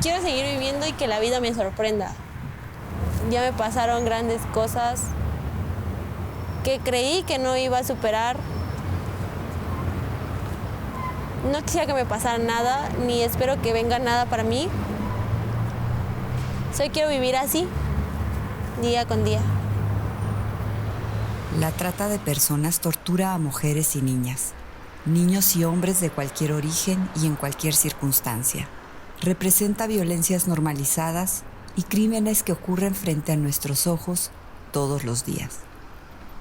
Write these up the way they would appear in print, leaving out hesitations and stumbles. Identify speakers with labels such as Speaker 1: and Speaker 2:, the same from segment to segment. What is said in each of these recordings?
Speaker 1: quiero seguir viviendo y que la vida me sorprenda. Ya me pasaron grandes cosas que creí que no iba a superar. No quisiera que me pasara nada, ni espero que venga nada para mí. Solo quiero vivir así, día con día.
Speaker 2: La trata de personas tortura a mujeres y niñas, niños y hombres de cualquier origen y en cualquier circunstancia. Representa violencias normalizadas y crímenes que ocurren frente a nuestros ojos todos los días.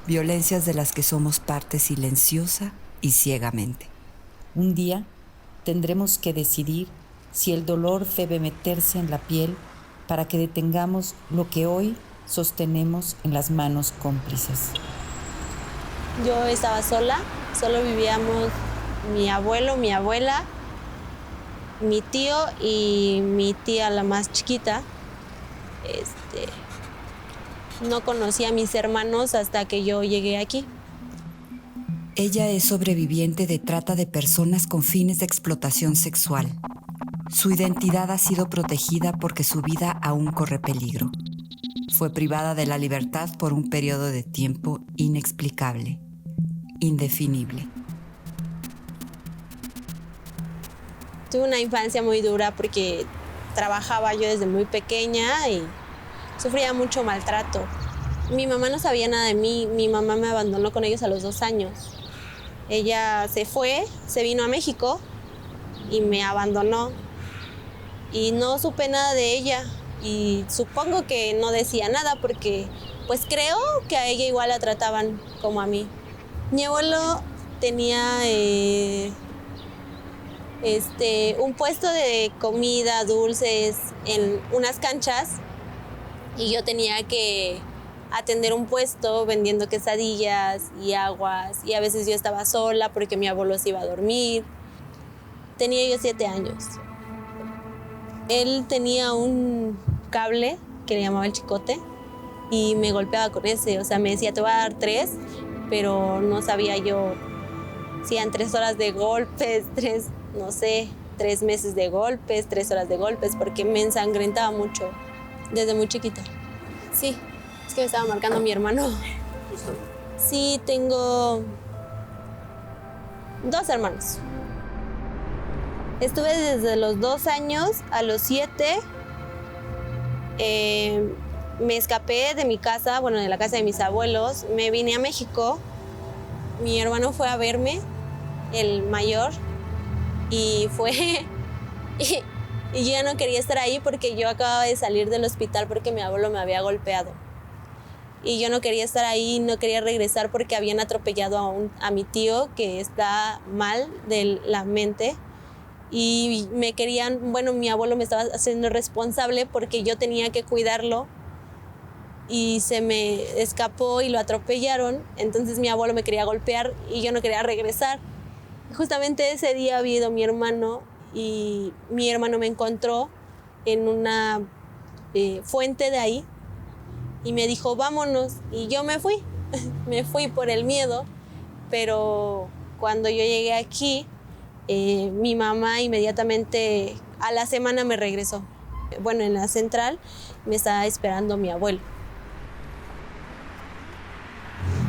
Speaker 2: Violencias de las que somos parte silenciosa y ciegamente.
Speaker 3: Un día tendremos que decidir si el dolor debe meterse en la piel para que detengamos lo que hoy sostenemos en las manos cómplices.
Speaker 1: Yo estaba sola, solo vivíamos mi abuelo, mi abuela, mi tío y mi tía, la más chiquita. No conocí a mis hermanos hasta que yo llegué aquí.
Speaker 2: Ella es sobreviviente de trata de personas con fines de explotación sexual. Su identidad ha sido protegida porque su vida aún corre peligro. Fue privada de la libertad por un periodo de tiempo inexplicable, indefinible.
Speaker 1: Tuve una infancia muy dura porque trabajaba yo desde muy pequeña y sufría mucho maltrato. Mi mamá no sabía nada de mí, mi mamá me abandonó con ellos a los 2 años. Ella se fue, se vino a México y me abandonó. Y no supe nada de ella y supongo que no decía nada porque pues creo que a ella igual la trataban como a mí. Mi abuelo tenía un puesto de comida, dulces en unas canchas y yo tenía que atender un puesto vendiendo quesadillas y aguas y a veces yo estaba sola porque mi abuelo se iba a dormir. Tenía yo 7 años. Él tenía un cable que le llamaba el chicote y me golpeaba con ese. O sea, me decía, te voy a dar 3, pero no sabía yo si eran 3 horas de golpes, 3 meses de golpes, 3 horas de golpes, porque me ensangrentaba mucho desde muy chiquita. Sí, es que me estaba marcando mi hermano. Sí, tengo 2 hermanos. Estuve desde los 2 años a los 7. Me escapé de mi casa, bueno, de la casa de mis abuelos. Me vine a México. Mi hermano fue a verme, el mayor, y fue... y yo ya no quería estar ahí porque yo acababa de salir del hospital porque mi abuelo me había golpeado. Y yo no quería estar ahí, no quería regresar porque habían atropellado a mi tío que está mal de la mente. Y me querían, bueno, mi abuelo me estaba haciendo responsable porque yo tenía que cuidarlo y se me escapó y lo atropellaron. Entonces mi abuelo me quería golpear y yo no quería regresar. Justamente ese día había ido mi hermano y mi hermano me encontró en una fuente de ahí y me dijo, vámonos. Y yo me fui, me fui por el miedo, pero cuando yo llegué aquí, mi mamá inmediatamente a la semana me regresó. Bueno, en la central me estaba esperando mi abuelo.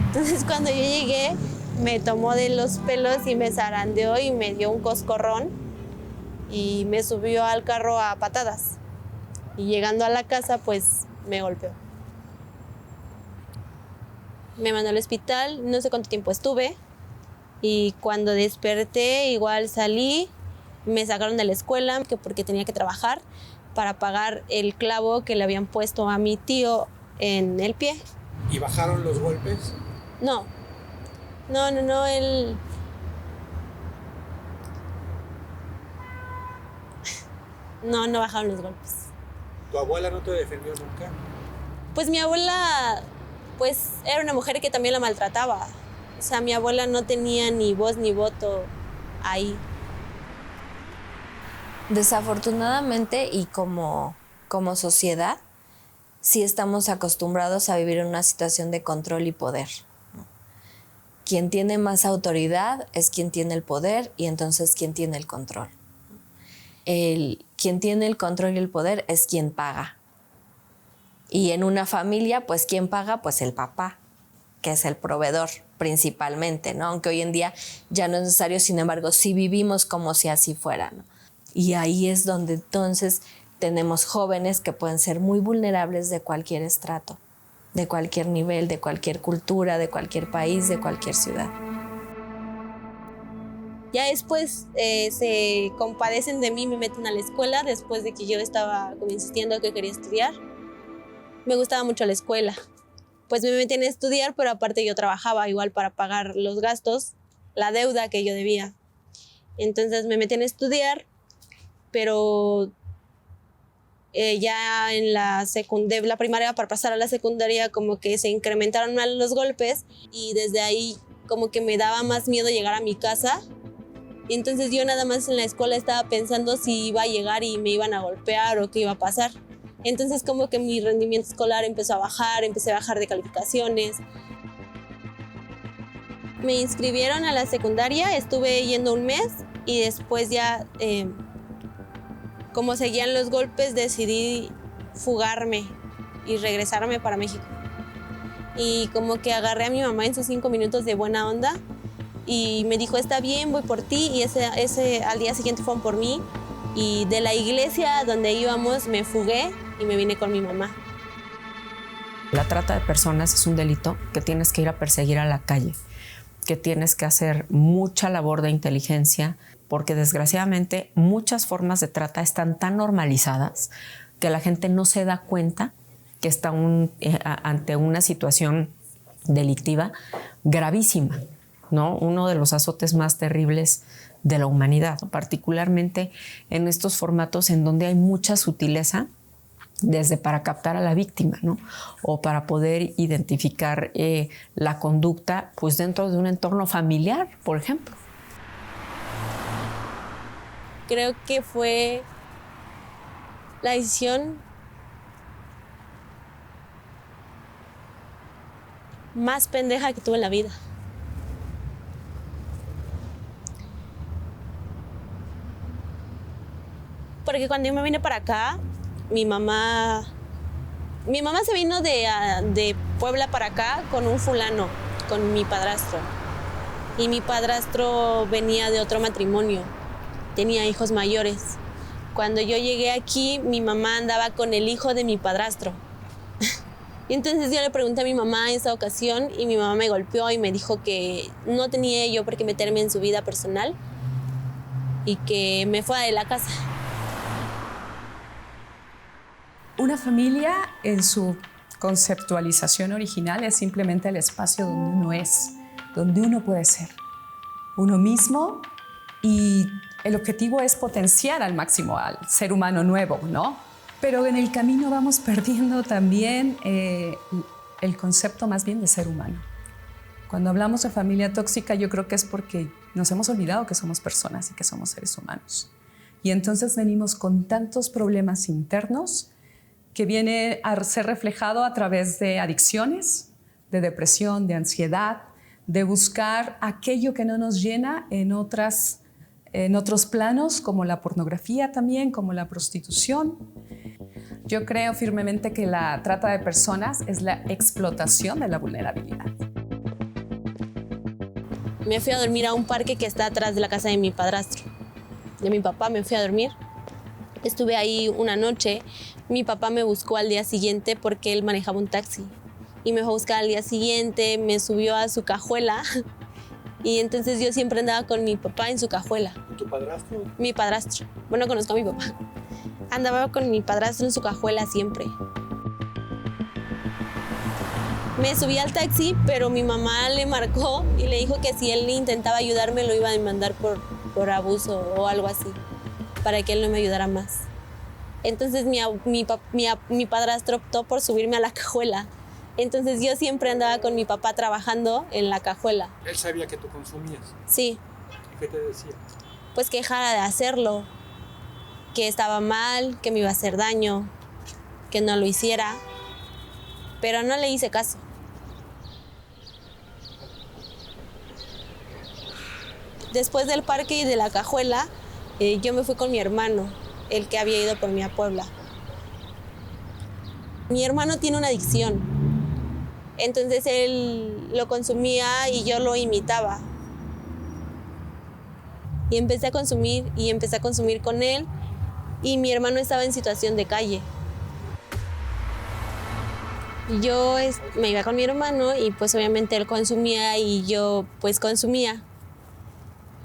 Speaker 1: Entonces cuando yo llegué, me tomó de los pelos y me zarandeó y me dio un coscorrón y me subió al carro a patadas. Y llegando a la casa, pues me golpeó. Me mandó al hospital, no sé cuánto tiempo estuve. Y cuando desperté, igual salí, me sacaron de la escuela porque tenía que trabajar para pagar el clavo que le habían puesto a mi tío en el pie.
Speaker 4: ¿Y bajaron los golpes?
Speaker 1: No, él... No bajaron los golpes.
Speaker 4: ¿Tu abuela no te defendió nunca?
Speaker 1: Pues mi abuela, pues era una mujer que también la maltrataba. O sea, mi abuela no tenía ni voz ni voto ahí.
Speaker 5: Desafortunadamente y como sociedad, sí estamos acostumbrados a vivir en una situación de control y poder. Quien tiene más autoridad es quien tiene el poder y entonces quien tiene el control. quien tiene el control y el poder es quien paga. Y en una familia, pues, ¿quién paga? Pues el papá, que es el proveedor principalmente, ¿no? Aunque hoy en día ya no es necesario, sin embargo, sí vivimos como si así fuera, ¿no? Y ahí es donde entonces tenemos jóvenes que pueden ser muy vulnerables de cualquier estrato, de cualquier nivel, de cualquier cultura, de cualquier país, de cualquier ciudad.
Speaker 1: Ya después se compadecen de mí, me meten a la escuela después de que yo estaba como insistiendo que quería estudiar. Me gustaba mucho la escuela. Pues me metí a estudiar, pero aparte yo trabajaba igual para pagar los gastos, la deuda que yo debía. Entonces me metí a estudiar, pero ya en la primaria para pasar a la secundaria como que se incrementaron más los golpes y desde ahí como que me daba más miedo llegar a mi casa. Y entonces yo nada más en la escuela estaba pensando si iba a llegar y me iban a golpear o qué iba a pasar. Entonces como que mi rendimiento escolar empezó a bajar, empecé a bajar de calificaciones. Me inscribieron a la secundaria, estuve yendo un mes y después ya, como seguían los golpes, decidí fugarme y regresarme para México. Y como que agarré a mi mamá en sus 5 minutos de buena onda y me dijo, está bien, voy por ti. Y al día siguiente fueron por mí. Y de la iglesia donde íbamos me fugué y me vine con mi mamá.
Speaker 6: La trata de personas es un delito que tienes que ir a perseguir a la calle, que tienes que hacer mucha labor de inteligencia, porque desgraciadamente muchas formas de trata están tan normalizadas que la gente no se da cuenta que está ante una situación delictiva gravísima, ¿no? Uno de los azotes más terribles de la humanidad, particularmente en estos formatos en donde hay mucha sutileza, desde para captar a la víctima, ¿no? O para poder identificar la conducta, pues dentro de un entorno familiar, por ejemplo.
Speaker 1: Creo que fue la decisión más pendeja que tuve en la vida. Porque cuando yo me vine para acá, mi mamá se vino de Puebla para acá con un fulano, con mi padrastro. Y mi padrastro venía de otro matrimonio, tenía hijos mayores. Cuando yo llegué aquí, mi mamá andaba con el hijo de mi padrastro. Y entonces yo le pregunté a mi mamá en esa ocasión y mi mamá me golpeó y me dijo que no tenía yo por qué meterme en su vida personal y que me fuera de la casa.
Speaker 7: Una familia, en su conceptualización original, es simplemente el espacio donde uno es, donde uno puede ser uno mismo, y el objetivo es potenciar al máximo al ser humano nuevo, ¿no? Pero en el camino vamos perdiendo también el concepto más bien de ser humano. Cuando hablamos de familia tóxica, yo creo que es porque nos hemos olvidado que somos personas y que somos seres humanos. Y entonces venimos con tantos problemas internos que viene a ser reflejado a través de adicciones, de depresión, de ansiedad, de buscar aquello que no nos llena en otros planos, como la pornografía también, como la prostitución. Yo creo firmemente que la trata de personas es la explotación de la vulnerabilidad.
Speaker 1: Me fui a dormir a un parque que está atrás de la casa de mi padrastro. De mi papá me fui a dormir. Estuve ahí una noche. Mi papá me buscó al día siguiente porque él manejaba un taxi. Y me fue a buscar al día siguiente, me subió a su cajuela. Y entonces yo siempre andaba con mi papá en su cajuela.
Speaker 4: ¿Tu padrastro?
Speaker 1: Mi padrastro. Bueno, conozco a mi papá. Andaba con mi padrastro en su cajuela siempre. Me subí al taxi, pero mi mamá le marcó y le dijo que si él intentaba ayudarme lo iba a demandar por abuso o algo así, para que él no me ayudara más. Entonces mi padrastro optó por subirme a la cajuela. Entonces yo siempre andaba con mi papá trabajando en la cajuela.
Speaker 4: ¿Él sabía que tú consumías?
Speaker 1: Sí.
Speaker 4: ¿Y qué te decía?
Speaker 1: Pues que dejara de hacerlo, que estaba mal, que me iba a hacer daño, que no lo hiciera, pero no le hice caso. Después del parque y de la cajuela, yo me fui con mi hermano, el que había ido por mí a Puebla. Mi hermano tiene una adicción, entonces él lo consumía y yo lo imitaba. Y empecé a consumir con él, y mi hermano estaba en situación de calle. Yo me iba con mi hermano y pues obviamente él consumía y yo pues consumía.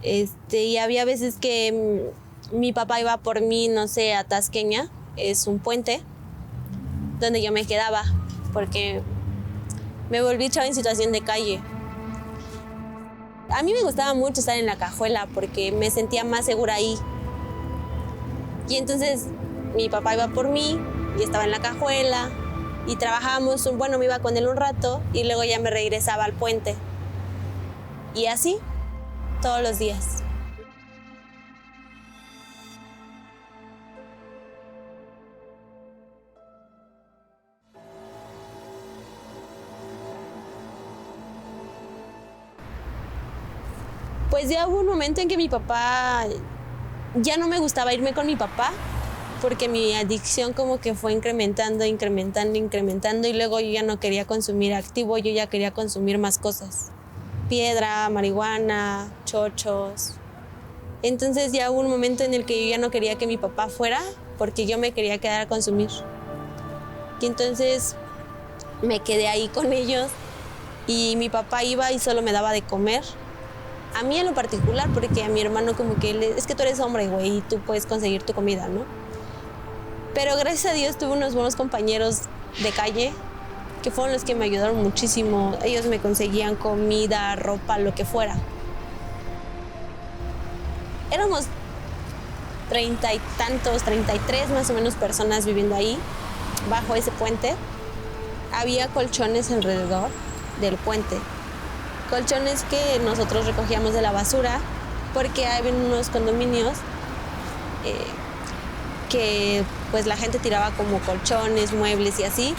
Speaker 1: Y había veces que mi papá iba por mí, no sé, a Tasqueña, es un puente, donde yo me quedaba, porque me volví chava en situación de calle. A mí me gustaba mucho estar en la cajuela, porque me sentía más segura ahí. Y entonces mi papá iba por mí y estaba en la cajuela, y trabajábamos, me iba con él un rato, y luego ya me regresaba al puente. Y así, todos los días. Pues ya hubo un momento en que mi papá, ya no me gustaba irme con mi papá, porque mi adicción como que fue incrementando, y luego yo ya no quería consumir activo, yo ya quería consumir más cosas. Piedra, marihuana, chochos. Entonces ya hubo un momento en el que yo ya no quería que mi papá fuera, porque yo me quería quedar a consumir. Y entonces me quedé ahí con ellos, y mi papá iba y solo me daba de comer. A mí en lo particular, porque a mi hermano como que es que tú eres hombre, güey, y tú puedes conseguir tu comida, ¿no? Pero gracias a Dios tuve unos buenos compañeros de calle que fueron los que me ayudaron muchísimo. Ellos me conseguían comida, ropa, lo que fuera. Éramos 30 y tantos, 33 más o menos personas viviendo ahí, bajo ese puente. Había colchones alrededor del puente. Colchones que nosotros recogíamos de la basura, porque hay unos condominios que pues la gente tiraba como colchones, muebles y así,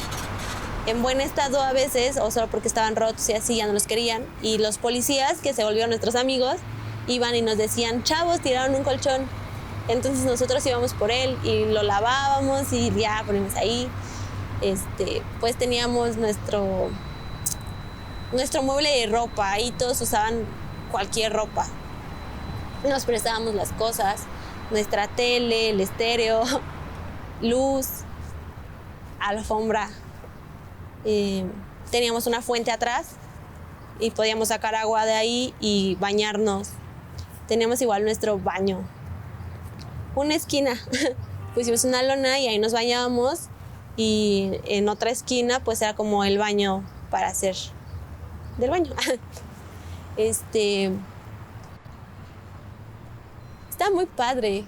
Speaker 1: en buen estado a veces, o solo porque estaban rotos y así ya no los querían. Y los policías, que se volvieron nuestros amigos, iban y nos decían, chavos, tiraron un colchón. Entonces nosotros íbamos por él y lo lavábamos y ya ponemos ahí. Pues teníamos nuestro mueble de ropa, ahí todos usaban cualquier ropa. Nos prestábamos las cosas, nuestra tele, el estéreo, luz, alfombra. Teníamos una fuente atrás y podíamos sacar agua de ahí y bañarnos. Teníamos igual nuestro baño. Una esquina, pusimos una lona y ahí nos bañábamos, y en otra esquina pues era como el baño para hacer del baño. Está muy padre.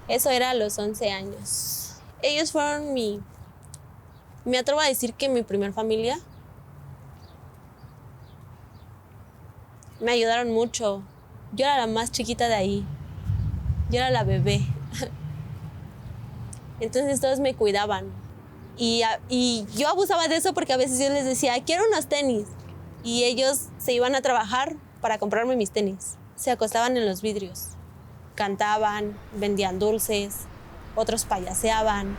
Speaker 1: Eso era a los 11 años. Ellos fueron me atrevo a decir que mi primer familia. Me ayudaron mucho. Yo era la más chiquita de ahí. Yo era la bebé. Entonces todos me cuidaban. Y yo abusaba de eso, porque a veces yo les decía, quiero unos tenis. Y ellos se iban a trabajar para comprarme mis tenis. Se acostaban en los vidrios. Cantaban, vendían dulces, otros payaseaban.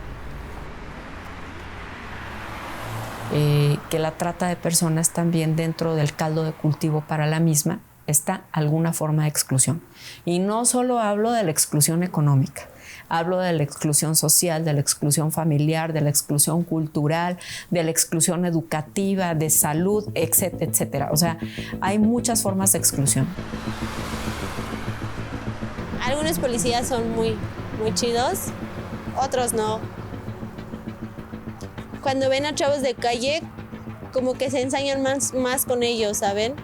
Speaker 6: Que la trata de personas también, dentro del caldo de cultivo para la misma, está alguna forma de exclusión. Y no solo hablo de la exclusión económica, hablo de la exclusión social, de la exclusión familiar, de la exclusión cultural, de la exclusión educativa, de salud, etcétera, etcétera. O sea, hay muchas formas de exclusión.
Speaker 1: Algunos policías son muy, muy chidos, otros no. Cuando ven a chavos de calle, como que se ensañan más con ellos, ¿saben?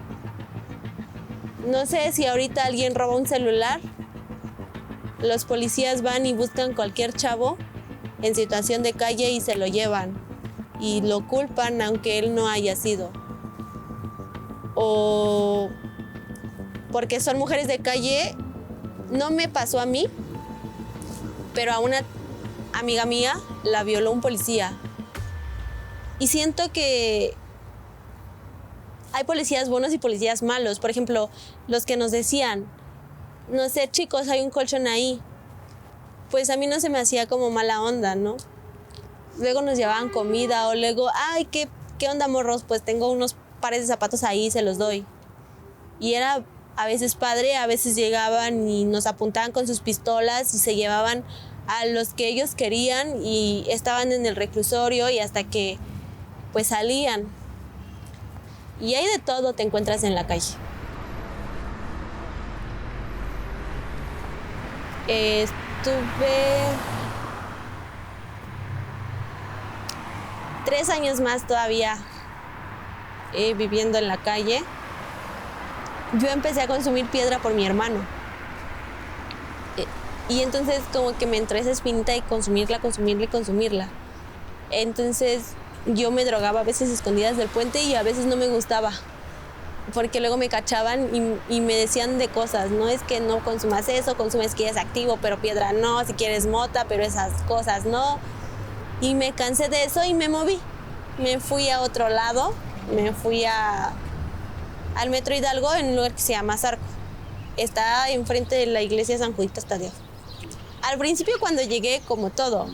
Speaker 1: No sé si ahorita alguien roba un celular, los policías van y buscan cualquier chavo en situación de calle y se lo llevan y lo culpan aunque él no haya sido. O porque son mujeres de calle. No me pasó a mí, pero a una amiga mía la violó un policía. Y siento que hay policías buenos y policías malos. Por ejemplo, los que nos decían, no sé, chicos, hay un colchón ahí. Pues a mí no se me hacía como mala onda, ¿no? Luego nos llevaban comida o luego, ay, ¿qué onda, morros? Pues tengo unos pares de zapatos ahí, se los doy. Y era a veces padre, a veces llegaban y nos apuntaban con sus pistolas y se llevaban a los que ellos querían y estaban en el reclusorio y hasta que pues salían. Y hay de todo te encuentras en la calle. Estuve 3 años más todavía viviendo en la calle. Yo empecé a consumir piedra por mi hermano. Y entonces como que me entró esa espinita de consumirla. Entonces yo me drogaba a veces escondidas del puente y a veces no me gustaba. Porque luego me cachaban y me decían de cosas, no es que no consumas eso, consumes que es activo, pero piedra no, si quieres mota, pero esas cosas no. Y me cansé de eso y me moví. Me fui a otro lado, me fui al Metro Hidalgo en un lugar que se llama Zarco. Está enfrente de la iglesia San Juditas Tadeo. Al principio cuando llegué, como todo,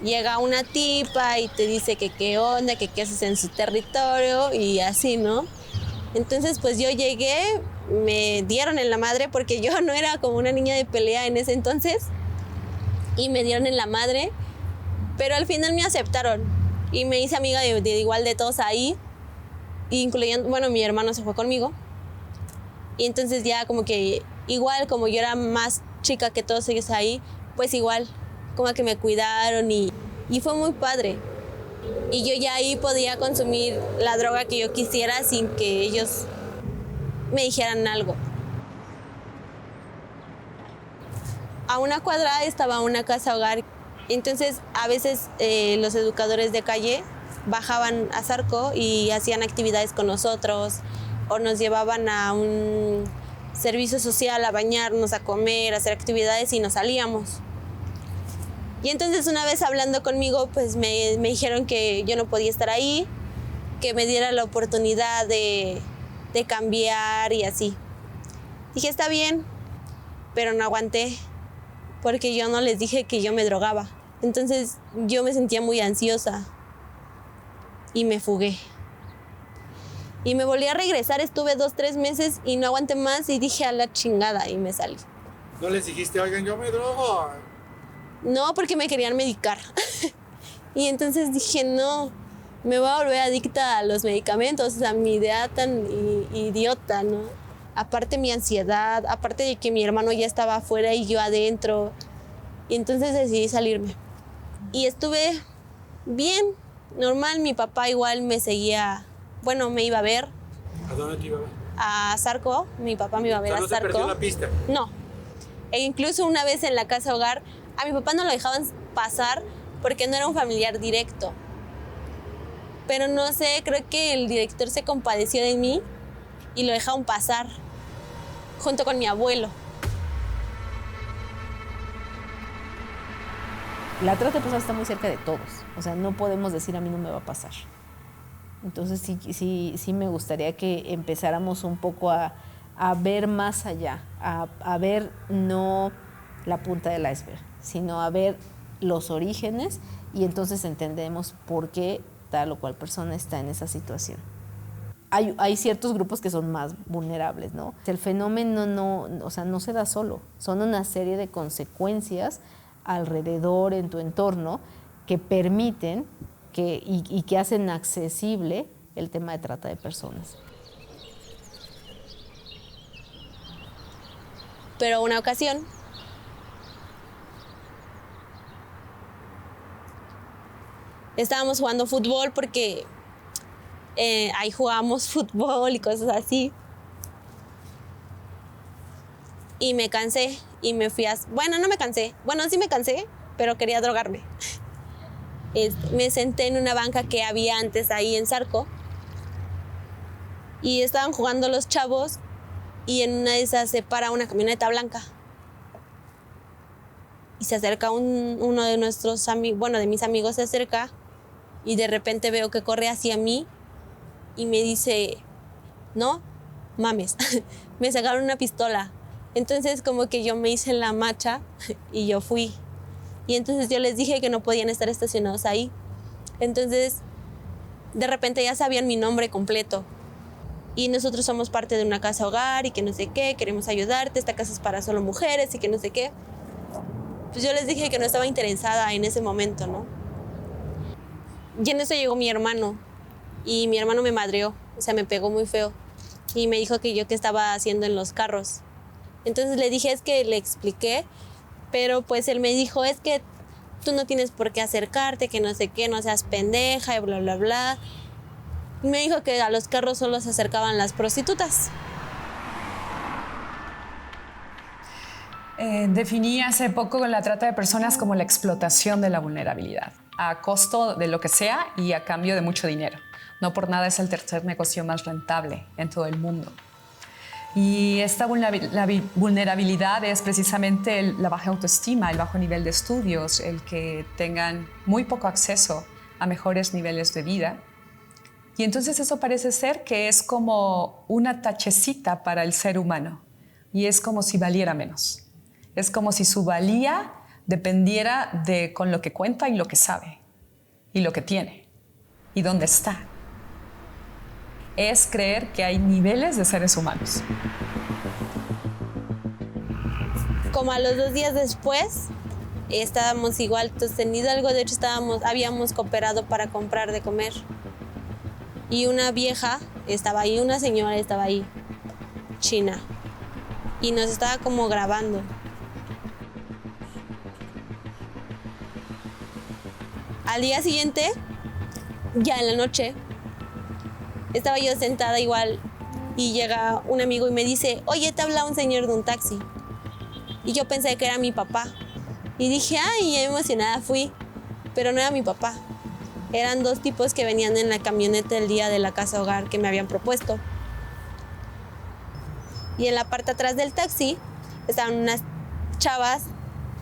Speaker 1: llega una tipa y te dice que qué onda, que qué haces en su territorio y así, ¿no? Entonces pues yo llegué, me dieron en la madre porque yo no era como una niña de pelea en ese entonces y me dieron en la madre, pero al final me aceptaron y me hice amiga de igual de todos ahí, incluyendo, bueno, mi hermano se fue conmigo y entonces ya como que igual como yo era más chica que todos ellos ahí, pues igual como que me cuidaron y fue muy padre. Y yo ya ahí podía consumir la droga que yo quisiera sin que ellos me dijeran algo. A una cuadra estaba una casa hogar. Entonces a veces los educadores de calle bajaban a Zarco y hacían actividades con nosotros o nos llevaban a un servicio social a bañarnos, a comer, a hacer actividades y nos salíamos. Y entonces una vez hablando conmigo, pues me dijeron que yo no podía estar ahí, que me diera la oportunidad de cambiar y así. Dije, está bien, pero no aguanté, porque yo no les dije que yo me drogaba. Entonces yo me sentía muy ansiosa y me fugué. Y me volví a regresar, estuve 2-3 meses y no aguanté más y dije a la chingada y me salí.
Speaker 4: ¿No les dijiste, oigan, yo me drogo?
Speaker 1: No, porque me querían medicar. Y entonces dije, no, me voy a volver adicta a los medicamentos, a mi idea tan idiota, ¿no? Aparte mi ansiedad, aparte de que mi hermano ya estaba afuera y yo adentro. Y entonces decidí salirme. Y estuve bien, normal. Mi papá igual me seguía, bueno, me iba a ver.
Speaker 4: ¿A dónde te iba a ver?
Speaker 1: A Zarco, mi papá me iba a ver a
Speaker 4: ¿No
Speaker 1: Zarco.
Speaker 4: se perdió la pista?
Speaker 1: No. E incluso una vez en la casa hogar, a mi papá no lo dejaban pasar porque no era un familiar directo. Pero no sé, creo que el director se compadeció de mí y lo dejaron pasar junto con mi abuelo.
Speaker 8: La trata de personas está muy cerca de todos. O sea, no podemos decir a mí no me va a pasar. Entonces sí me gustaría que empezáramos un poco a ver más allá, a ver no la punta del iceberg, sino a ver los orígenes y entonces entendemos por qué tal o cual persona está en esa situación. Hay ciertos grupos que son más vulnerables, ¿no? El fenómeno no se da solo, son una serie de consecuencias alrededor, en tu entorno, que permiten y que hacen accesible el tema de trata de personas.
Speaker 1: Pero una ocasión, estábamos jugando fútbol porque ahí jugábamos fútbol y cosas así. Y me cansé y me fui a... Bueno, no me cansé. Bueno, sí me cansé, pero quería drogarme. Me senté en una banca que había antes ahí en Zarco. Y estaban jugando los chavos y en una de esas se para una camioneta blanca. Y se acerca uno de nuestros amigos, bueno, de mis amigos se acerca y de repente veo que corre hacia mí y me dice, no mames, me sacaron una pistola. Entonces como que yo me hice la macha y yo fui. Y entonces yo les dije que no podían estar estacionados ahí. Entonces de repente ya sabían mi nombre completo. Y nosotros somos parte de una casa hogar y que no sé qué, queremos ayudarte, esta casa es para solo mujeres y que no sé qué. Pues yo les dije que no estaba interesada en ese momento, ¿no? Y en eso llegó mi hermano y mi hermano me madreó, o sea, me pegó muy feo y me dijo que yo qué estaba haciendo en los carros. Entonces le dije, es que le expliqué, pero pues él me dijo, es que tú no tienes por qué acercarte, que no sé qué, no seas pendeja y bla, bla, bla. Y me dijo que a los carros solo se acercaban las prostitutas.
Speaker 7: Definí hace poco la trata de personas como la explotación de la vulnerabilidad, a costo de lo que sea y a cambio de mucho dinero. No por nada es el tercer negocio más rentable en todo el mundo. Y esta vulnerabilidad es precisamente la baja autoestima, el bajo nivel de estudios, el que tengan muy poco acceso a mejores niveles de vida. Y entonces eso parece ser que es como una tachecita para el ser humano y es como si valiera menos. Es como si su valía dependiera de con lo que cuenta y lo que sabe y lo que tiene y dónde está. Es creer que hay niveles de seres humanos.
Speaker 1: Como a los 2 días después, estábamos igual tenido algo, de hecho habíamos cooperado para comprar de comer. Y una vieja estaba ahí, una señora estaba ahí, china, y nos estaba como grabando. Al día siguiente, ya en la noche, estaba yo sentada igual y llega un amigo y me dice, oye, te habla un señor de un taxi. Y yo pensé que era mi papá. Y dije, ay, emocionada fui, pero no era mi papá. Eran 2 tipos que venían en la camioneta el día de la casa hogar que me habían propuesto. Y en la parte atrás del taxi estaban unas chavas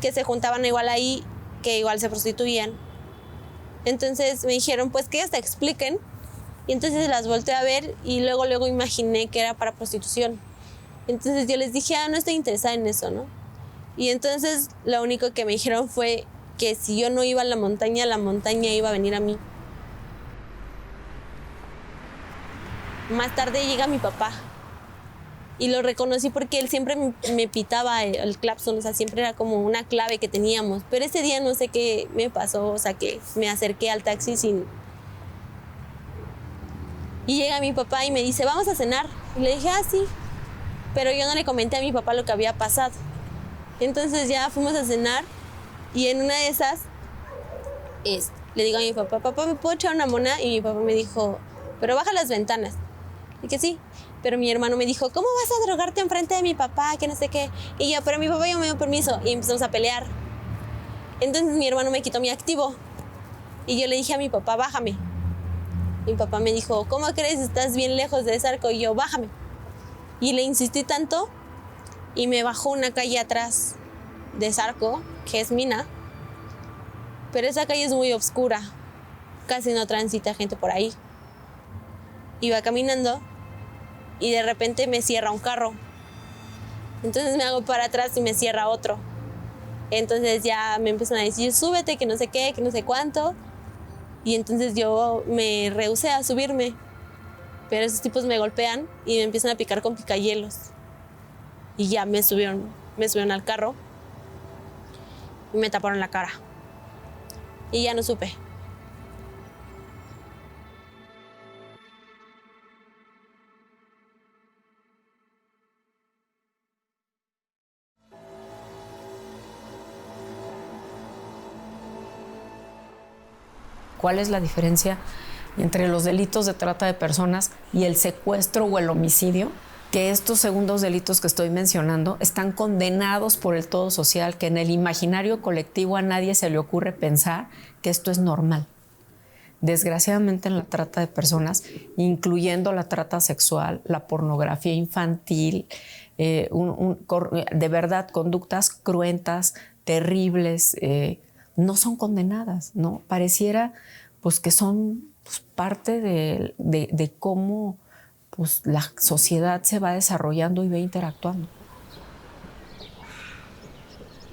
Speaker 1: que se juntaban igual ahí, que igual se prostituían. Entonces me dijeron, pues que ellas te expliquen. Y entonces las volteé a ver y luego imaginé que era para prostitución. Entonces yo les dije, no estoy interesada en eso, ¿no? Y entonces lo único que me dijeron fue que si yo no iba a la montaña iba a venir a mí. Más tarde llega mi papá y lo reconocí porque él siempre me pitaba el claxon, o sea, siempre era como una clave que teníamos. Pero ese día no sé qué me pasó, o sea, que me acerqué al taxi sin... Y llega mi papá y me dice, vamos a cenar. Y le dije, sí. Pero yo no le comenté a mi papá lo que había pasado. Entonces ya fuimos a cenar y en una de esas le digo a mi papá, papá, ¿me puedo echar una mona? Y mi papá me dijo, pero baja las ventanas. Y que sí. Pero mi hermano me dijo, ¿cómo vas a drogarte enfrente de mi papá? Que no sé qué. Y yo, pero mi papá ya me dio permiso. Y empezamos a pelear. Entonces mi hermano me quitó mi activo. Y yo le dije a mi papá, bájame. Mi papá me dijo, ¿cómo crees? Estás bien lejos de Zarco. Y yo, bájame. Y le insistí tanto y me bajó una calle atrás de Zarco, que es Mina. Pero esa calle es muy oscura. Casi no transita gente por ahí. Iba caminando y de repente me cierra un carro. Entonces me hago para atrás y me cierra otro. Entonces ya me empiezan a decir, súbete, que no sé qué, que no sé cuánto. Y entonces yo me rehusé a subirme. Pero esos tipos me golpean y me empiezan a picar con picahielos. Y ya me subieron al carro y me taparon la cara. Y ya no supe.
Speaker 6: ¿Cuál es la diferencia entre los delitos de trata de personas y el secuestro o el homicidio? Que estos segundos delitos que estoy mencionando están condenados por el todo social, que en el imaginario colectivo a nadie se le ocurre pensar que esto es normal. Desgraciadamente en la trata de personas, incluyendo la trata sexual, la pornografía infantil, de verdad conductas cruentas, terribles, no son condenadas, ¿no? Pareciera pues, que son pues, parte de cómo pues, la sociedad se va desarrollando y va interactuando.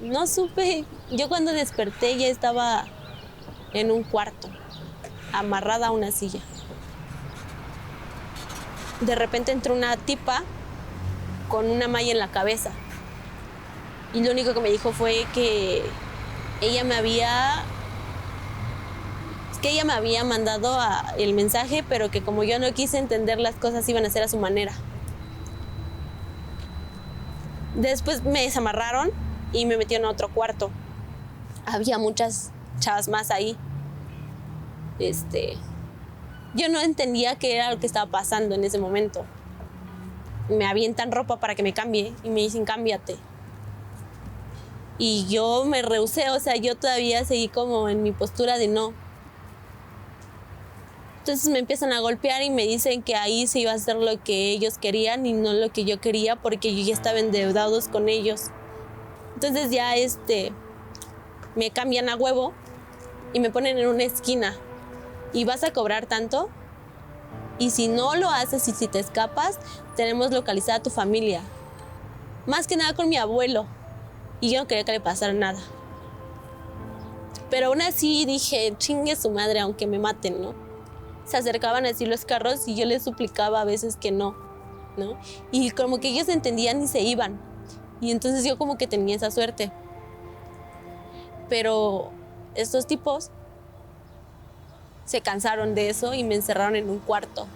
Speaker 1: No supe. Yo cuando desperté ya estaba en un cuarto, amarrada a una silla. De repente entró una tipa con una malla en la cabeza. Y lo único que me dijo fue que ella me había mandado el mensaje, pero que como yo no quise entender, las cosas iban a ser a su manera. Después me desamarraron y me metieron a otro cuarto. Había muchas chavas más ahí. Yo no entendía qué era lo que estaba pasando en ese momento. Me avientan ropa para que me cambie y me dicen, cámbiate. Y yo me rehusé, o sea, yo todavía seguí como en mi postura de no. Entonces me empiezan a golpear y me dicen que ahí se iba a hacer lo que ellos querían y no lo que yo quería, porque yo ya estaba endeudados con ellos. Entonces ya me cambian a huevo y me ponen en una esquina. Y vas a cobrar tanto, y si no lo haces y si te escapas, tenemos localizada a tu familia. Más que nada con mi abuelo. Y yo no quería que le pasara nada. Pero aún así dije, chingue su madre, aunque me maten, ¿no? Se acercaban así los carros y yo les suplicaba a veces que no, ¿no? Y como que ellos entendían y se iban. Y entonces yo como que tenía esa suerte. Pero estos tipos se cansaron de eso y me encerraron en un cuarto.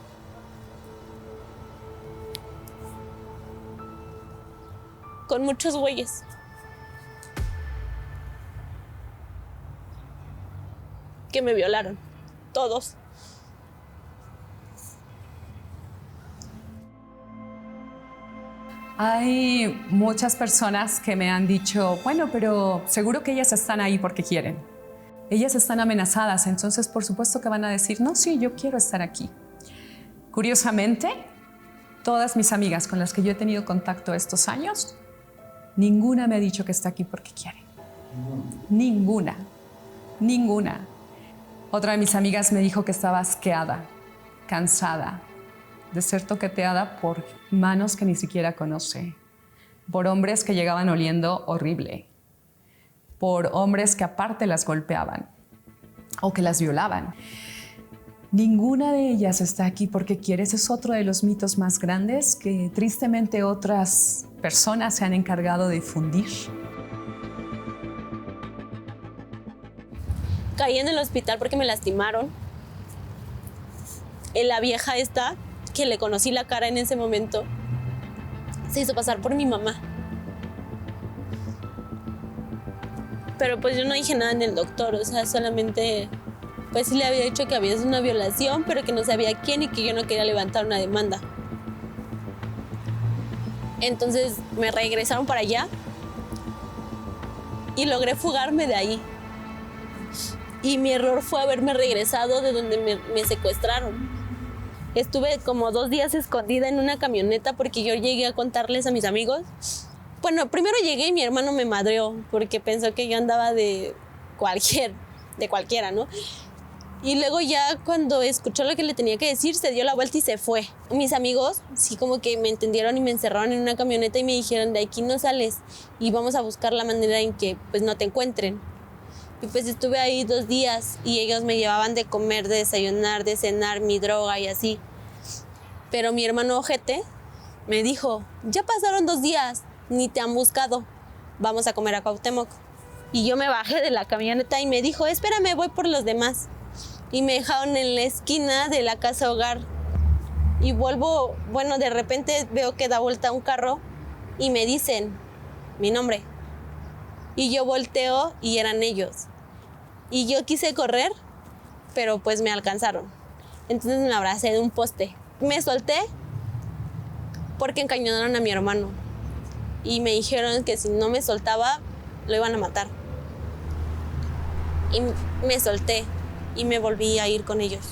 Speaker 1: Con muchos güeyes. Que me violaron. Todos.
Speaker 7: Hay muchas personas que me han dicho, bueno, pero seguro que ellas están ahí porque quieren. Ellas están amenazadas, entonces por supuesto que van a decir, no, sí, yo quiero estar aquí. Curiosamente, todas mis amigas con las que yo he tenido contacto estos años, ninguna me ha dicho que está aquí porque quiere. Ninguna. Ninguna. Otra de mis amigas me dijo que estaba asqueada, cansada de ser toqueteada por manos que ni siquiera conoce, por hombres que llegaban oliendo horrible, por hombres que aparte las golpeaban o que las violaban. Ninguna de ellas está aquí porque quiere. Ese es otro de los mitos más grandes que tristemente otras personas se han encargado de difundir.
Speaker 1: Caí en el hospital porque me lastimaron. La vieja esta, que le conocí la cara en ese momento, se hizo pasar por mi mamá. Pero pues yo no dije nada en el doctor, o sea, solamente pues sí le había dicho que había sido una violación, pero que no sabía quién y que yo no quería levantar una demanda. Entonces me regresaron para allá y logré fugarme de ahí. Y mi error fue haberme regresado de donde me secuestraron. Estuve como 2 días escondida en una camioneta porque yo llegué a contarles a mis amigos. Bueno, primero llegué y mi hermano me madreó porque pensó que yo andaba de cualquiera, ¿no? Y luego ya cuando escuchó lo que le tenía que decir, se dio la vuelta y se fue. Mis amigos sí como que me entendieron y me encerraron en una camioneta y me dijeron, de aquí no sales y vamos a buscar la manera en que pues no te encuentren. Y pues estuve ahí 2 días y ellos me llevaban de comer, de desayunar, de cenar, mi droga y así. Pero mi hermano ojete me dijo, ya pasaron 2 días, ni te han buscado, vamos a comer a Cuauhtémoc. Y yo me bajé de la camioneta y me dijo, espérame, voy por los demás. Y me dejaron en la esquina de la casa hogar. Y vuelvo, bueno, de repente veo que da vuelta un carro y me dicen mi nombre. Y yo volteo y eran ellos. Y yo quise correr, pero pues me alcanzaron. Entonces me abracé de un poste. Me solté porque encañonaron a mi hermano. Y me dijeron que si no me soltaba, lo iban a matar. Y me solté y me volví a ir con ellos.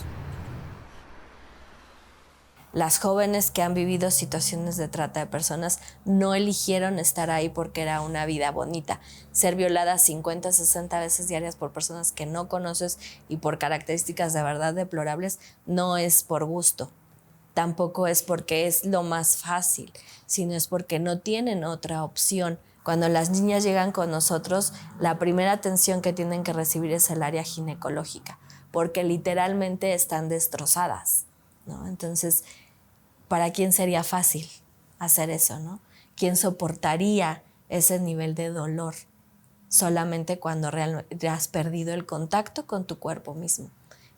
Speaker 5: Las jóvenes que han vivido situaciones de trata de personas no eligieron estar ahí porque era una vida bonita. Ser violadas 50, 60 veces diarias por personas que no conoces y por características de verdad deplorables no es por gusto. Tampoco es porque es lo más fácil, sino es porque no tienen otra opción Cuando las niñas llegan con nosotros, la primera atención que tienen que recibir es el área ginecológica, porque literalmente están destrozadas, ¿no? Entonces, ¿para quién sería fácil hacer eso, no? ¿Quién soportaría ese nivel de dolor solamente cuando realmente has perdido el contacto con tu cuerpo mismo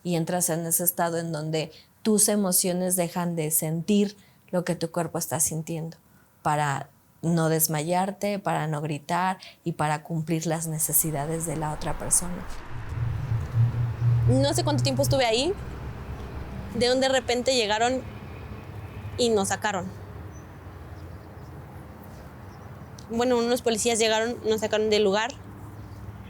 Speaker 5: y entras en ese estado en donde tus emociones dejan de sentir lo que tu cuerpo está sintiendo para no desmayarte, para no gritar y para cumplir las necesidades de la otra persona?
Speaker 1: No sé cuánto tiempo estuve ahí, de donde de repente llegaron y nos sacaron. Bueno, unos policías llegaron, nos sacaron del lugar,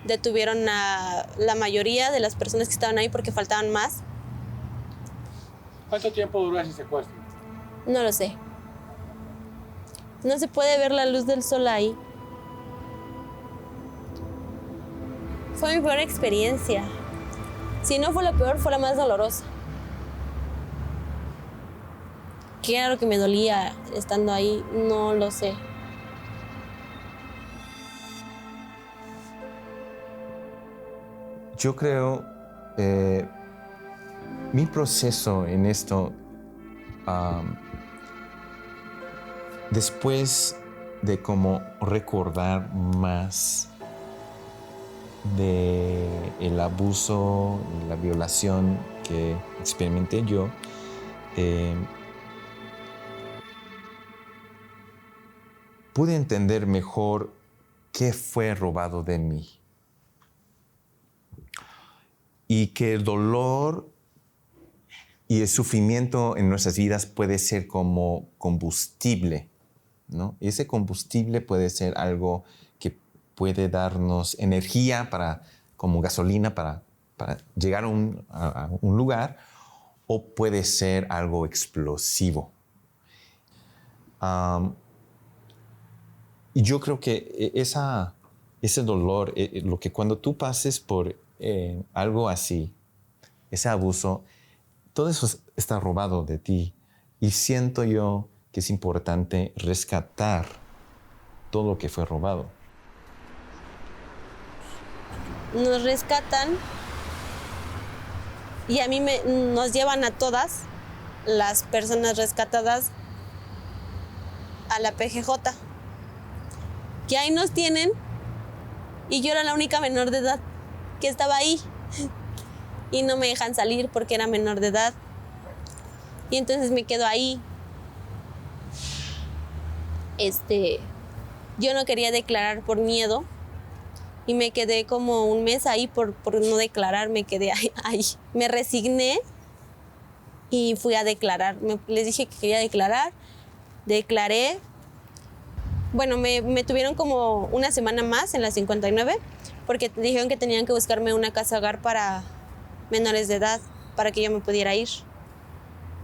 Speaker 1: detuvieron a la mayoría de las personas que estaban ahí porque faltaban más.
Speaker 4: ¿Cuánto tiempo duró ese secuestro?
Speaker 1: No lo sé. No se puede ver la luz del sol ahí. Fue mi peor experiencia. Si no fue la peor, fue la más dolorosa. ¿Qué era lo que me dolía estando ahí? No lo sé.
Speaker 9: Yo creo, mi proceso en esto, después de como recordar más de el abuso y la violación que experimenté yo, pude entender mejor qué fue robado de mí. Y que el dolor y el sufrimiento en nuestras vidas puede ser como combustible, ¿no? Y ese combustible puede ser algo que puede darnos energía como gasolina para llegar a un lugar, o puede ser algo explosivo. Y yo creo que ese dolor, lo que cuando tú pases por algo así, ese abuso, todo eso está robado de ti. Y siento yo que es importante rescatar todo lo que fue robado.
Speaker 1: Nos rescatan y a mí nos llevan a todas las personas rescatadas a la PGJ. Que ahí nos tienen y yo era la única menor de edad que estaba ahí y no me dejan salir porque era menor de edad y entonces me quedo ahí. Yo no quería declarar por miedo y me quedé como un mes ahí por no declarar, me quedé ahí. Me resigné y fui a declarar. Les dije que quería declarar, declaré. Bueno, me tuvieron como una semana más en la 59 porque dijeron que tenían que buscarme una casa hogar para menores de edad para que yo me pudiera ir.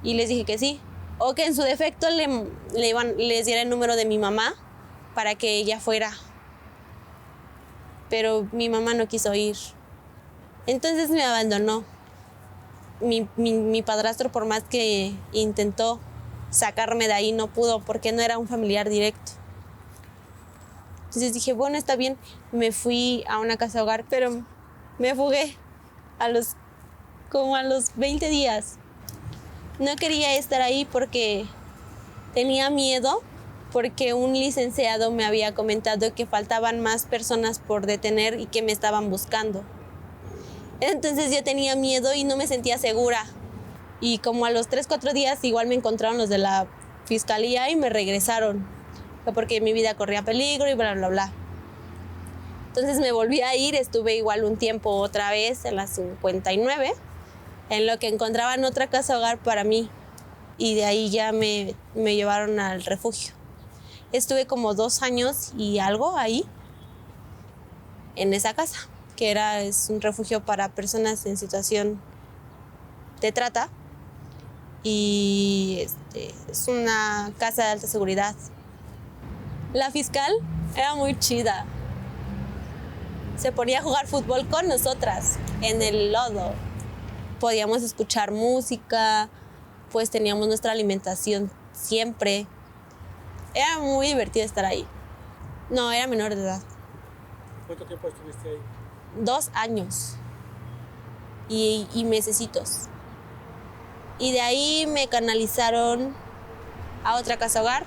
Speaker 1: Y les dije que sí. O que en su defecto les diera el número de mi mamá para que ella fuera. Pero mi mamá no quiso ir. Entonces me abandonó. Mi padrastro, por más que intentó sacarme de ahí, no pudo porque no era un familiar directo. Entonces dije, bueno, está bien. Me fui a una casa hogar, pero me fugué como a los 20 días. No quería estar ahí porque tenía miedo, porque un licenciado me había comentado que faltaban más personas por detener y que me estaban buscando. Entonces yo tenía miedo y no me sentía segura. Y como a los 3-4 días igual me encontraron los de la fiscalía y me regresaron. Fue porque mi vida corría peligro y bla, bla, bla. Entonces me volví a ir, estuve igual un tiempo otra vez en la 59, en lo que encontraban otra casa hogar para mí. Y de ahí ya me llevaron al refugio. Estuve como 2 años y algo ahí, en esa casa, que es un refugio para personas en situación de trata. Y es una casa de alta seguridad. La fiscal era muy chida. Se ponía a jugar fútbol con nosotras en el lodo. Podíamos escuchar música, pues teníamos nuestra alimentación siempre. Era muy divertido estar ahí. No, era menor de edad.
Speaker 4: ¿Cuánto tiempo estuviste ahí?
Speaker 1: 2 años y mesecitos. Y de ahí me canalizaron a otra casa hogar.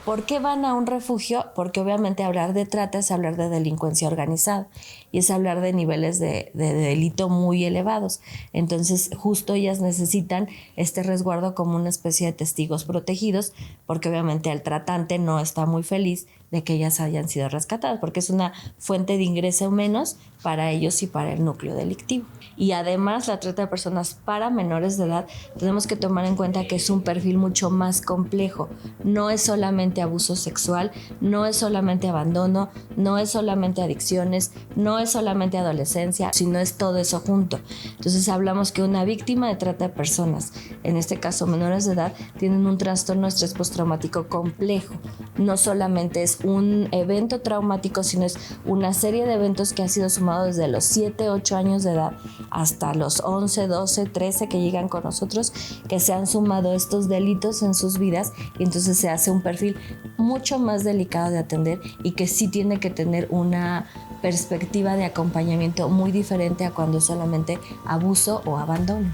Speaker 5: ¿Por qué van a un refugio? Porque obviamente hablar de trata es hablar de delincuencia organizada y es hablar de niveles de delito muy elevados. Entonces, justo ellas necesitan este resguardo como una especie de testigos protegidos, porque obviamente el tratante no está muy feliz de que ellas hayan sido rescatadas, porque es una fuente de ingreso menos para ellos y para el núcleo delictivo. Y además, la trata de personas para menores de edad, tenemos que tomar en cuenta que es un perfil mucho más complejo. No es solamente abuso sexual, no es solamente abandono, no es solamente adicciones, no es solamente adolescencia, sino es todo eso junto. Entonces hablamos que una víctima de trata de personas, en este caso menores de edad, tienen un trastorno de estrés postraumático complejo. No solamente es un evento traumático, sino es una serie de eventos que ha sido sumado desde los 7, 8 años de edad hasta los 11, 12, 13 que llegan con nosotros, que se han sumado estos delitos en sus vidas, y entonces se hace un perfil mucho más delicado de atender y que sí tiene que tener una perspectiva de acompañamiento muy diferente a cuando es solamente abuso o abandono.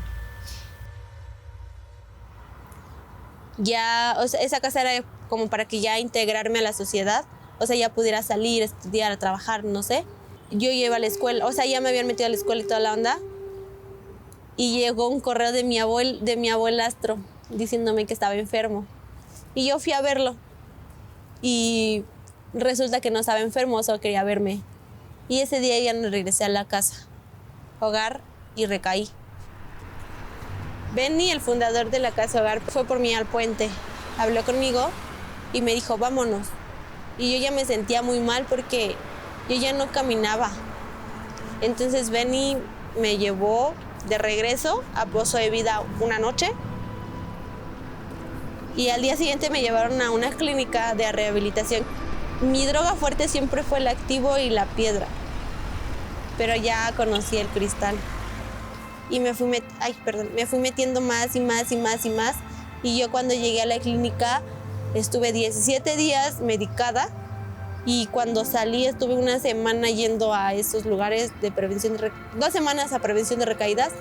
Speaker 1: Ya, o sea, esa casa era como para que ya integrarme a la sociedad, o sea, ya pudiera salir, estudiar, trabajar, no sé. Yo iba a la escuela, o sea, ya me habían metido a la escuela y toda la onda, y llegó un correo de mi abuelastro diciéndome que estaba enfermo. Y yo fui a verlo, y resulta que no estaba enfermo, solo quería verme. Y ese día ya no regresé a la casa hogar y recaí. Benny, el fundador de la casa hogar, fue por mí al puente, habló conmigo y me dijo, vámonos. Y yo ya me sentía muy mal porque yo ya no caminaba. Entonces Benny me llevó de regreso a Pozo de Vida una noche, y al día siguiente me llevaron a una clínica de rehabilitación. Mi droga fuerte siempre fue el activo y la piedra, pero ya conocí el cristal. Y me fui metiendo más y más y más y más. Y yo cuando llegué a la clínica estuve 17 días medicada, y cuando salí estuve una semana yendo a esos lugares de prevención, 2 semanas a prevención de recaídas,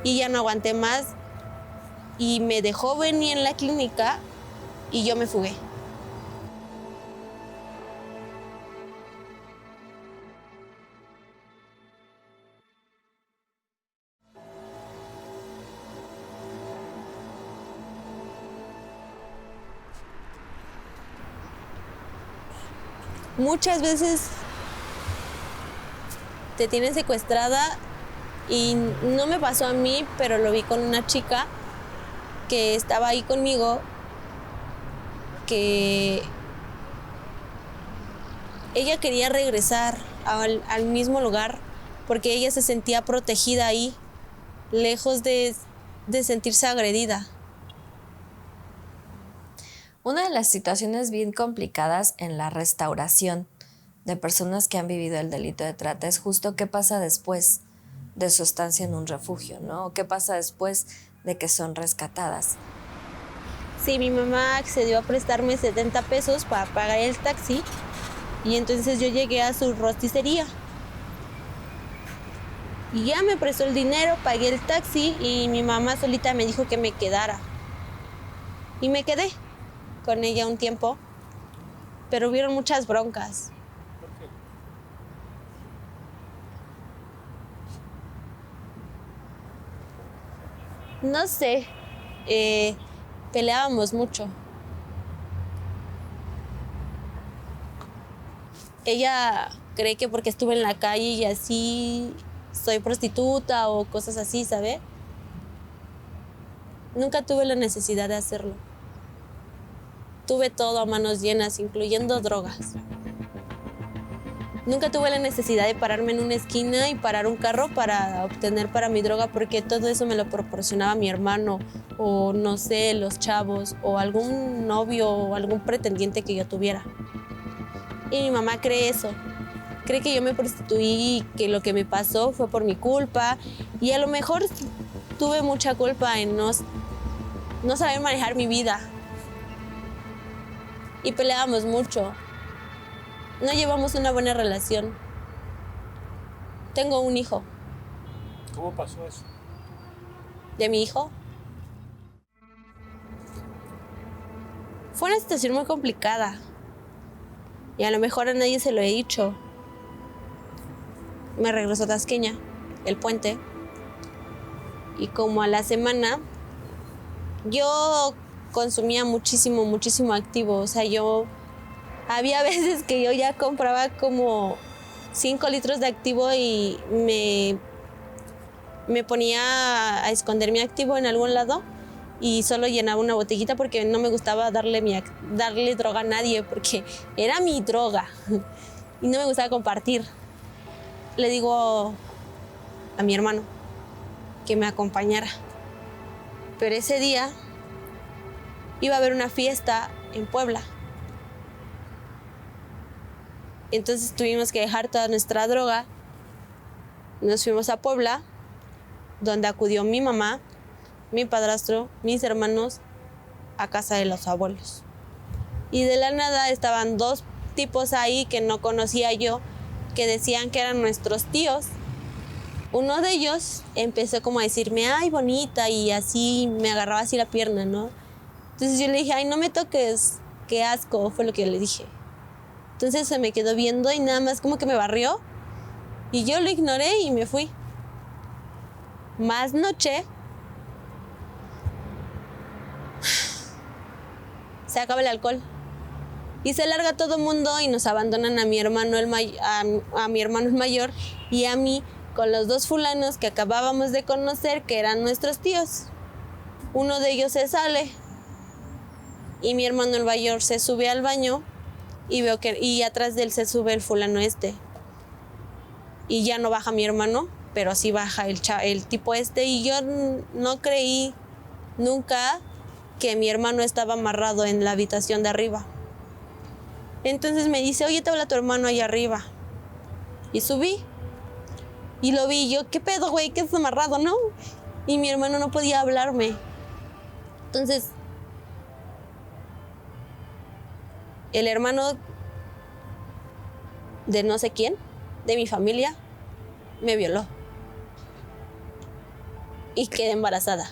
Speaker 1: y ya no aguanté más. Y me dejó venir en la clínica y yo me fugué. Muchas veces te tienen secuestrada, y no me pasó a mí, pero lo vi con una chica que estaba ahí conmigo, que ella quería regresar al mismo lugar porque ella se sentía protegida ahí, lejos de sentirse agredida.
Speaker 5: Una de las situaciones bien complicadas en la restauración de personas que han vivido el delito de trata es justo qué pasa después de su estancia en un refugio, ¿no? ¿Qué pasa después de que son rescatadas?
Speaker 1: Sí, mi mamá accedió a prestarme 70 pesos para pagar el taxi, y entonces yo llegué a su rosticería. Y ya me prestó el dinero, pagué el taxi, y mi mamá solita me dijo que me quedara. Y me quedé con ella un tiempo, pero hubieron muchas broncas. No sé, peleábamos mucho. Ella cree que porque estuve en la calle y así soy prostituta o cosas así, ¿sabe? Nunca tuve la necesidad de hacerlo. Tuve todo a manos llenas, incluyendo drogas. Nunca tuve la necesidad de pararme en una esquina y parar un carro para obtener para mi droga, porque todo eso me lo proporcionaba mi hermano, o no sé, los chavos, o algún novio o algún pretendiente que yo tuviera. Y mi mamá cree eso. Cree que yo me prostituí y que lo que me pasó fue por mi culpa. Y a lo mejor tuve mucha culpa en no saber manejar mi vida. y peleábamos mucho. No llevamos una buena relación. Tengo un hijo.
Speaker 4: ¿Cómo pasó eso?
Speaker 1: ¿De mi hijo? Fue una situación muy complicada. Y a lo mejor a nadie se lo he dicho. Me regresó a Tasqueña, el puente. Y como a la semana, yo consumía muchísimo activo. O sea, había veces que yo ya compraba como 5 litros de activo y me ponía a esconder mi activo en algún lado y solo llenaba una botellita porque no me gustaba darle droga a nadie porque era mi droga y no me gustaba compartir. Le digo a mi hermano que me acompañara. Pero ese día iba a haber una fiesta en Puebla. Entonces tuvimos que dejar toda nuestra droga. Nos fuimos a Puebla, donde acudió mi mamá, mi padrastro, mis hermanos, a casa de los abuelos. Y de la nada estaban 2 tipos ahí que no conocía yo, que decían que eran nuestros tíos. Uno de ellos empezó como a decirme, ay, bonita, y así me agarraba así la pierna, ¿no? Entonces yo le dije, ay, no me toques, qué asco, fue lo que yo le dije. Entonces se me quedó viendo y nada más como que me barrió y yo lo ignoré y me fui. Más noche, se acaba el alcohol y se larga todo el mundo y nos abandonan a mi hermano a mi hermano el mayor y a mí con los 2 fulanos que acabábamos de conocer que eran nuestros tíos. Uno de ellos se sale y mi hermano el mayor se sube al baño y veo y atrás de él se sube el fulano y ya no baja mi hermano, pero sí baja el tipo y yo no creí nunca que mi hermano estaba amarrado en la habitación de arriba. Entonces me dice, oye, te habla tu hermano allá arriba. Y subí y lo vi y yo, ¿qué pedo, güey? ¿Qué estás amarrado, no? Y mi hermano no podía hablarme. Entonces el hermano de no sé quién, de mi familia, me violó. Y quedé embarazada.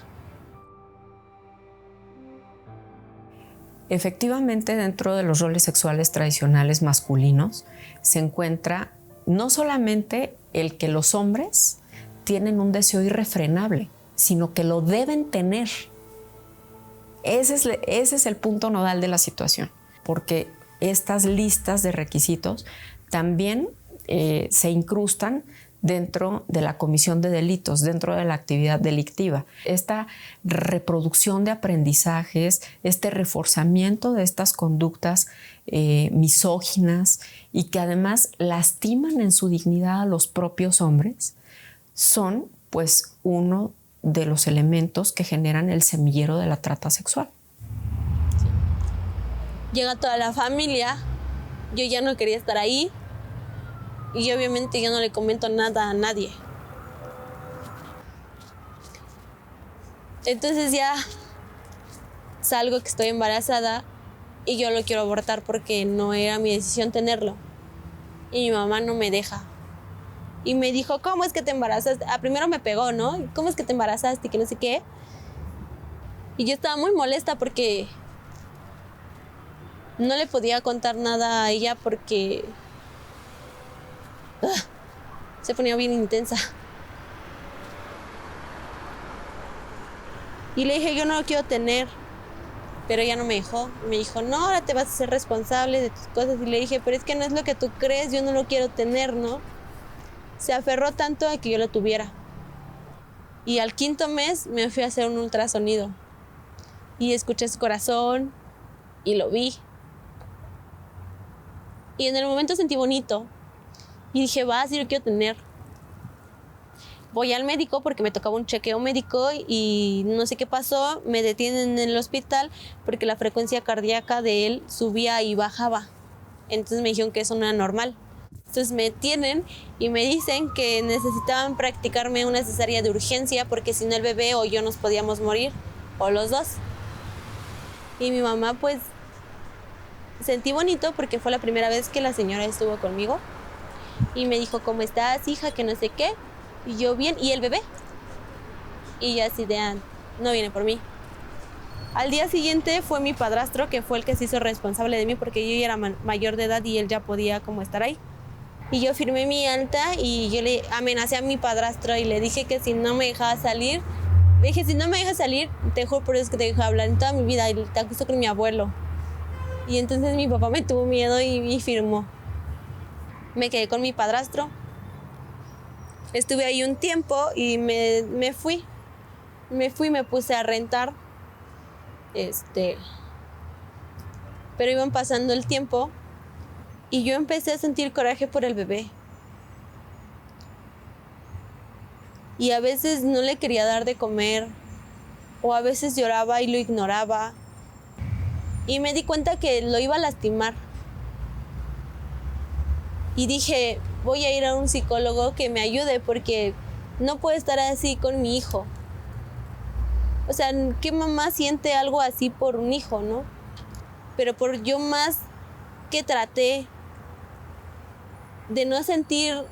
Speaker 6: Efectivamente, dentro de los roles sexuales tradicionales masculinos se encuentra no solamente el que los hombres tienen un deseo irrefrenable, sino que lo deben tener. Ese es el punto nodal de la situación, porque estas listas de requisitos también se incrustan dentro de la comisión de delitos, dentro de la actividad delictiva. Esta reproducción de aprendizajes, este reforzamiento de estas conductas misóginas y que además lastiman en su dignidad a los propios hombres, son pues uno de los elementos que generan el semillero de la trata sexual.
Speaker 1: Llega toda la familia, yo ya no quería estar ahí y obviamente yo no le comento nada a nadie. Entonces ya salgo que estoy embarazada y yo lo quiero abortar porque no era mi decisión tenerlo. Y mi mamá no me deja. Y me dijo, ¿cómo es que te embarazaste? Primero me pegó, ¿no? ¿Cómo es que te embarazaste? Y que no sé qué. Y yo estaba muy molesta porque no le podía contar nada a ella porque se ponía bien intensa. Y le dije, yo no lo quiero tener. Pero ella no me dejó. Me dijo, no, ahora te vas a ser responsable de tus cosas. Y le dije, pero es que no es lo que tú crees, yo no lo quiero tener, ¿no? Se aferró tanto a que yo lo tuviera. Y al 5º mes me fui a hacer un ultrasonido. Y escuché su corazón y lo vi. Y en el momento sentí bonito. Y dije, va, sí lo quiero tener. Voy al médico porque me tocaba un chequeo médico y no sé qué pasó. Me detienen en el hospital porque la frecuencia cardíaca de él subía y bajaba. Entonces me dijeron que eso no era normal. Entonces me tienen y me dicen que necesitaban practicarme una cesárea de urgencia porque si no el bebé o yo nos podíamos morir, o los dos. Y mi mamá pues sentí bonito porque fue la primera vez que la señora estuvo conmigo y me dijo, ¿cómo estás, hija? Que no sé qué. Y yo, bien. ¿Y el bebé? Y ya así de, no viene por mí. Al día siguiente fue mi padrastro, que fue el que se hizo responsable de mí porque yo ya era mayor de edad y él ya podía como estar ahí. Y yo firmé mi alta y yo le amenacé a mi padrastro y le dije que si no me dejaba salir, le dije, si no me dejas salir, te juro por eso que te dejo hablar en toda mi vida y te acuso con mi abuelo. Y entonces mi papá me tuvo miedo y firmó. Me quedé con mi padrastro. Estuve ahí un tiempo y me fui. Me puse a rentar. Pero iban pasando el tiempo y yo empecé a sentir coraje por el bebé. Y a veces no le quería dar de comer, o a veces lloraba y lo ignoraba. Y me di cuenta que lo iba a lastimar. Y dije, voy a ir a un psicólogo que me ayude porque no puedo estar así con mi hijo. O sea, ¿qué mamá siente algo así por un hijo, no? Pero por yo más que traté de no sentir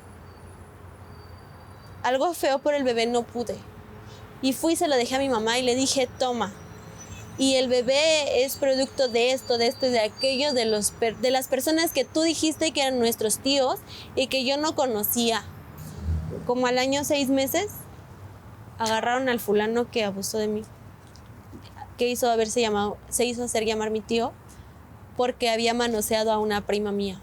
Speaker 1: algo feo por el bebé, no pude. Y fui y se lo dejé a mi mamá y le dije, toma. Y el bebé es producto de esto y de aquello, de las personas que tú dijiste que eran nuestros tíos y que yo no conocía. Como al año 6 meses, agarraron al fulano que abusó de mí, que se hizo hacer llamar mi tío porque había manoseado a una prima mía.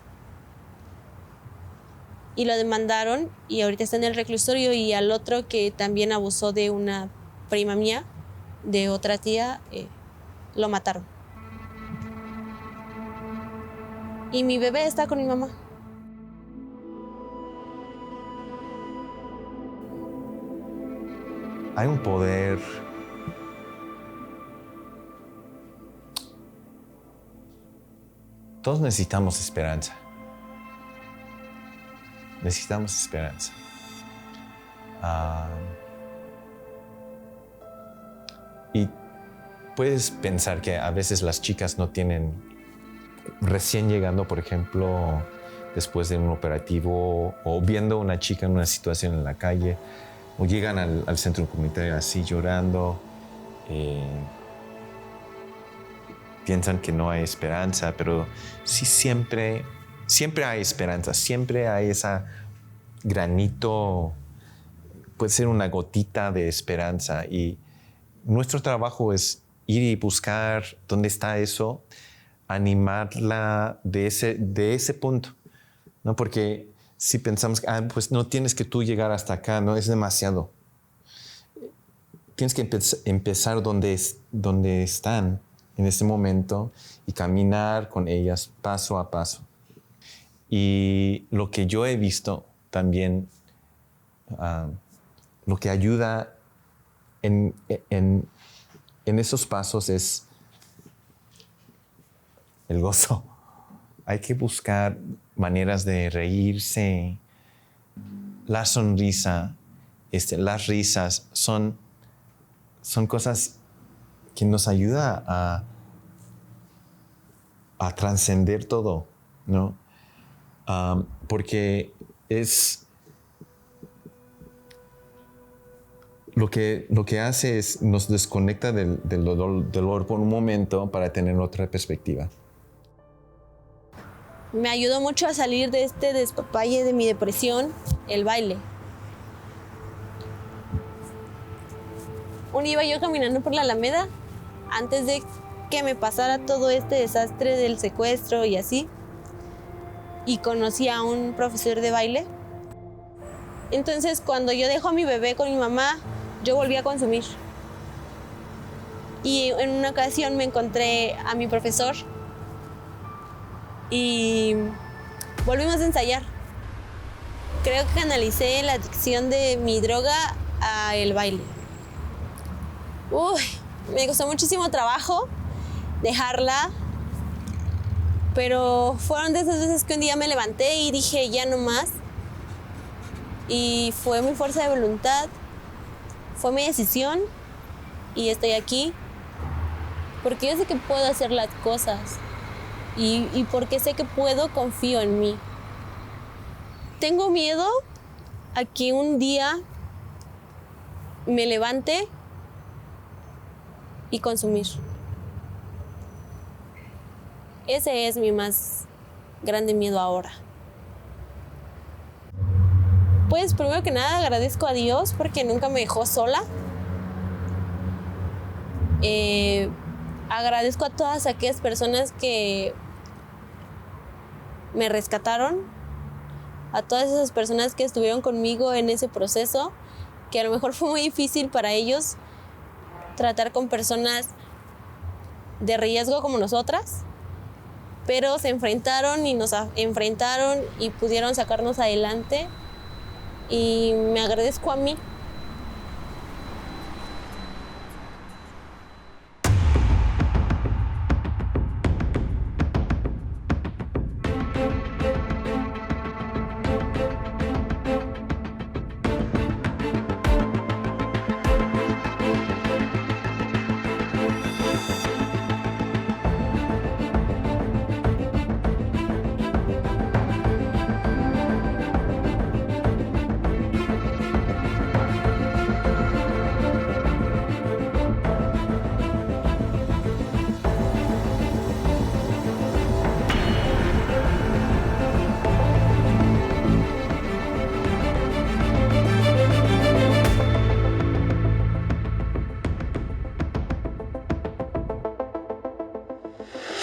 Speaker 1: Y lo demandaron y ahorita está en el reclusorio, y al otro que también abusó de una prima mía, de otra tía, lo mataron. Y mi bebé está con mi mamá.
Speaker 9: Hay un poder todos necesitamos esperanza. Necesitamos esperanza. Y puedes pensar que a veces las chicas no tienen, recién llegando, por ejemplo, después de un operativo, o viendo a una chica en una situación en la calle, o llegan al centro comunitario así llorando, piensan que no hay esperanza, pero sí siempre hay esperanza, siempre hay esa granito, puede ser una gotita de esperanza, y nuestro trabajo es ir y buscar dónde está eso, animarla de ese punto, ¿no? Porque si pensamos, pues no tienes que tú llegar hasta acá, no es demasiado. Tienes que empezar donde están en ese momento y caminar con ellas paso a paso. Y lo que yo he visto también, lo que ayuda en esos pasos es el gozo. Hay que buscar maneras de reírse. La sonrisa, las risas son cosas que nos ayudan a trascender todo, ¿no? Porque es lo que hace es nos desconecta del dolor por un momento para tener otra perspectiva.
Speaker 1: Me ayudó mucho a salir de este despapalle de mi depresión, el baile. Iba yo caminando por la Alameda antes de que me pasara todo este desastre del secuestro y así, y conocí a un profesor de baile. Entonces, cuando yo dejo a mi bebé con mi mamá, yo volví a consumir. Y en una ocasión me encontré a mi profesor y volvimos a ensayar. Creo que canalicé la adicción de mi droga a el baile. Me costó muchísimo trabajo dejarla, pero fueron de esas veces que un día me levanté y dije, ya no más. Y fue mi fuerza de voluntad, fue mi decisión, y estoy aquí porque yo sé que puedo hacer las cosas y porque sé que puedo, confío en mí. Tengo miedo a que un día me levante y consumir. Ese es mi más grande miedo ahora. Pues primero que nada agradezco a Dios porque nunca me dejó sola. Agradezco a todas aquellas personas que me rescataron, a todas esas personas que estuvieron conmigo en ese proceso, que a lo mejor fue muy difícil para ellos tratar con personas de riesgo como nosotras, pero se enfrentaron y nos enfrentaron y pudieron sacarnos adelante. Y me agradezco a mí